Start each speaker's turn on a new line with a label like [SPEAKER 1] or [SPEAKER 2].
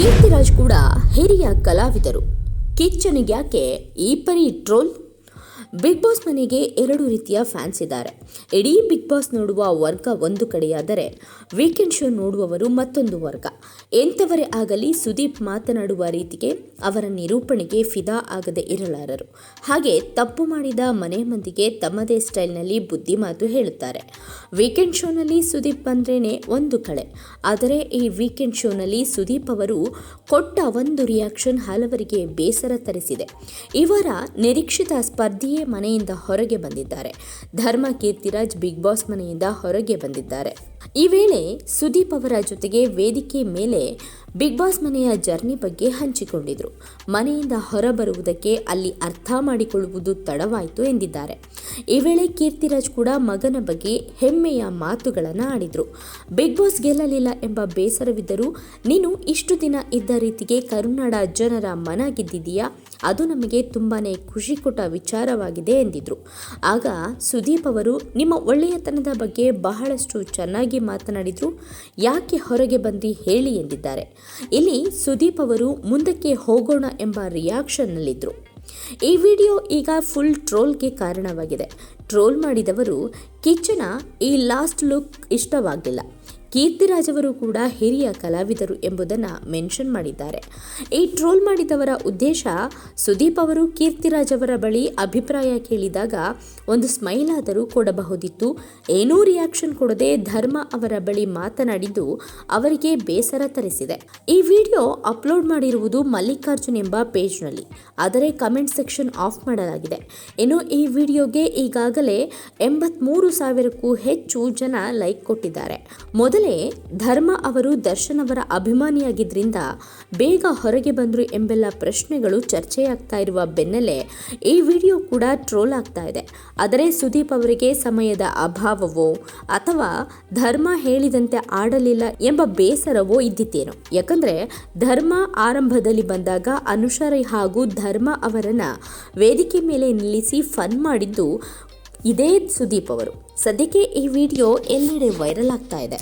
[SPEAKER 1] ಕೀರ್ತಿರಾಜ್ ಕೂಡ ಹಿರಿಯ ಕಲಾವಿದರು. ಕಿಚ್ಚನಿಗ್ಯಾಕೆ ಈ ಪರಿ ಟ್ರೋಲ್? ಬಿಗ್ ಬಾಸ್ ಮನೆಗೆ ಎರಡು ರೀತಿಯ ಫ್ಯಾನ್ಸ್ ಇದ್ದಾರೆ. ಇಡೀ ಬಿಗ್ ಬಾಸ್ ನೋಡುವ ವರ್ಗ ಒಂದು ಕಡೆಯಾದರೆ ವೀಕೆಂಡ್ ಶೋ ನೋಡುವವರು ಮತ್ತೊಂದು ವರ್ಗ. ಎಂಥವರೇ ಆಗಲಿ ಸುದೀಪ್ ಮಾತನಾಡುವ ರೀತಿಗೆ, ಅವರ ನಿರೂಪಣೆಗೆ ಫಿದಾ ಆಗದೆ ಇರಲಾರರು. ಹಾಗೆ ತಪ್ಪು ಮಾಡಿದ ಮನೆ ಮಂದಿಗೆ ತಮ್ಮದೇ ಸ್ಟೈಲ್ನಲ್ಲಿ ಬುದ್ಧಿ ಮಾತು ಹೇಳುತ್ತಾರೆ. ವೀಕೆಂಡ್ ಶೋನಲ್ಲಿ ಸುದೀಪ್ ಬಂದ್ರೇನೆ ಒಂದು ಕಳೆ. ಆದರೆ ಈ ವೀಕೆಂಡ್ ಶೋನಲ್ಲಿ ಸುದೀಪ್ ಅವರು ಕೊಟ್ಟ ಒಂದು ರಿಯಾಕ್ಷನ್ ಹಲವರಿಗೆ ಬೇಸರ ತರಿಸಿದೆ. ಇವರ ನಿರೀಕ್ಷಿತ ಸ್ಪರ್ಧಿಯೇ ಮನೆಯಿಂದ ಹೊರಗೆ ಬಂದಿದ್ದಾರೆ. ಧರ್ಮ ಕೀರ್ತಿರಾಜ್ ಬಿಗ್ ಬಾಸ್ ಮನೆಯಿಂದ ಹೊರಗೆ ಬಂದಿದ್ದಾರೆ. ಈ ವೇಳೆ ಸುದೀಪ್ ಅವರ ಜೊತೆಗೆ ವೇದಿಕೆ ಮೇಲೆ ಬಿಗ್ ಬಾಸ್ ಮನೆಯ ಜರ್ನಿ ಬಗ್ಗೆ ಹಂಚಿಕೊಂಡಿದ್ರು. ಮನೆಯಿಂದ ಹೊರಬರುವುದಕ್ಕೆ ಅಲ್ಲಿ ಅರ್ಥ ಮಾಡಿಕೊಳ್ಳುವುದು ತಡವಾಯಿತು ಎಂದಿದ್ದಾರೆ. ಈ ವೇಳೆ ಕೀರ್ತಿರಾಜ್ ಕೂಡ ಮಗನ ಬಗ್ಗೆ ಹೆಮ್ಮೆಯ ಮಾತುಗಳನ್ನು ಆಡಿದ್ರು. ಬಿಗ್ ಬಾಸ್ ಗೆಲ್ಲಲಿಲ್ಲ ಎಂಬ ಬೇಸರವಿದ್ದರೂ ನೀನು ಇಷ್ಟು ದಿನ ಇದ್ದ ರೀತಿಗೆ ಕರುನಾಡ ಜನರ ಮನ ಗೆದ್ದಿದೀಯಾ, ಅದು ನಮಗೆ ತುಂಬಾನೇ ಖುಷಿ ಕೊಟ್ಟ ವಿಚಾರವಾಗಿದೆ ಎಂದಿದ್ರು. ಆಗ ಸುದೀಪ್ ಅವರು ನಿಮ್ಮ ಒಳ್ಳೆಯತನದ ಬಗ್ಗೆ ಬಹಳಷ್ಟು ಚೆನ್ನಾಗಿ ಮಾತನಾಡಿದ್ರು, ಯಾಕೆ ಹೊರಗೆ ಬಂದು ಹೇಳಿ ಎಂದಿದ್ದಾರೆ. ಇಲ್ಲಿ ಸುದೀಪ್ ಅವರು ಮುಂದಕ್ಕೆ ಹೋಗೋಣ ಎಂಬ ರಿಯಾಕ್ಷನ್ನಲ್ಲಿದ್ದರು. ಈ ವಿಡಿಯೋ ಈಗ ಫುಲ್ ಟ್ರೋಲ್ಗೆ ಕಾರಣವಾಗಿದೆ. ಟ್ರೋಲ್ ಮಾಡಿದವರು ಕಿಚ್ಚನ ಈ ಲಾಸ್ಟ್ ಲುಕ್ ಇಷ್ಟವಾಗಿಲ್ಲ. ಕೀರ್ತಿರಾಜ್ ಅವರು ಕೂಡ ಹಿರಿಯ ಕಲಾವಿದರು ಎಂಬುದನ್ನು ಮೆನ್ಷನ್ ಮಾಡಿದ್ದಾರೆ. ಈ ಟ್ರೋಲ್ ಮಾಡಿದವರ ಉದ್ದೇಶ ಸುದೀಪ್ ಅವರು ಕೀರ್ತಿರಾಜ್ ಅವರ ಬಳಿ ಅಭಿಪ್ರಾಯ ಕೇಳಿದಾಗ ಒಂದು ಸ್ಮೈಲ್ ಆದರೂ ಕೊಡಬಹುದಿತ್ತು. ಏನೂ ರಿಯಾಕ್ಷನ್ ಕೊಡದೆ ಧರ್ಮ ಅವರ ಬಳಿ ಮಾತನಾಡಿದ್ದು ಅವರಿಗೆ ಬೇಸರ ತರಿಸಿದೆ. ಈ ವಿಡಿಯೋ ಅಪ್ಲೋಡ್ ಮಾಡಿರುವುದು ಮಲ್ಲಿಕಾರ್ಜುನ್ ಎಂಬ ಪೇಜ್ನಲ್ಲಿ. ಆದರೆ ಕಮೆಂಟ್ ಸೆಕ್ಷನ್ ಆಫ್ ಮಾಡಲಾಗಿದೆ. ಇನ್ನು ಈ ವಿಡಿಯೋಗೆ ಈಗಾಗಲೇ 83,000ಕ್ಕೂ ಹೆಚ್ಚು ಜನ ಲೈಕ್ ಕೊಟ್ಟಿದ್ದಾರೆ. ಮೊದಲೇ ಧರ್ಮ ಅವರು ದರ್ಶನ್ ಅವರ ಅಭಿಮಾನಿಯಾಗಿದ್ದರಿಂದ ಬೇಗ ಹೊರಗೆ ಬಂದರು ಎಂಬೆಲ್ಲ ಪ್ರಶ್ನೆಗಳು ಚರ್ಚೆಯಾಗ್ತಾ ಇರುವ ಬೆನ್ನಲ್ಲೇ ಈ ವಿಡಿಯೋ ಕೂಡ ಟ್ರೋಲ್ ಆಗ್ತಾ ಇದೆ. ಆದರೆ ಸುದೀಪ್ ಅವರಿಗೆ ಸಮಯದ ಅಭಾವವೋ ಅಥವಾ ಧರ್ಮ ಹೇಳಿದಂತೆ ಆಡಲಿಲ್ಲ ಎಂಬ ಬೇಸರವೋ ಇದ್ದಿತ್ತೇನೋ. ಯಾಕಂದ್ರೆ ಧರ್ಮ ಆರಂಭದಲ್ಲಿ ಬಂದಾಗ ಅನುಷಾ ಹಾಗೂ ಧರ್ಮ ಅವರನ್ನ ವೇದಿಕೆ ಮೇಲೆ ನಿಲ್ಲಿಸಿ ಫನ್ ಮಾಡಿದ್ದು ಇದೇ ಸುದೀಪ್ ಅವರು. ಸದ್ಯಕ್ಕೆ ಈ ವಿಡಿಯೋ ಎಲ್ಲೆಡೆ ವೈರಲ್ ಆಗ್ತಾ ಇದೆ.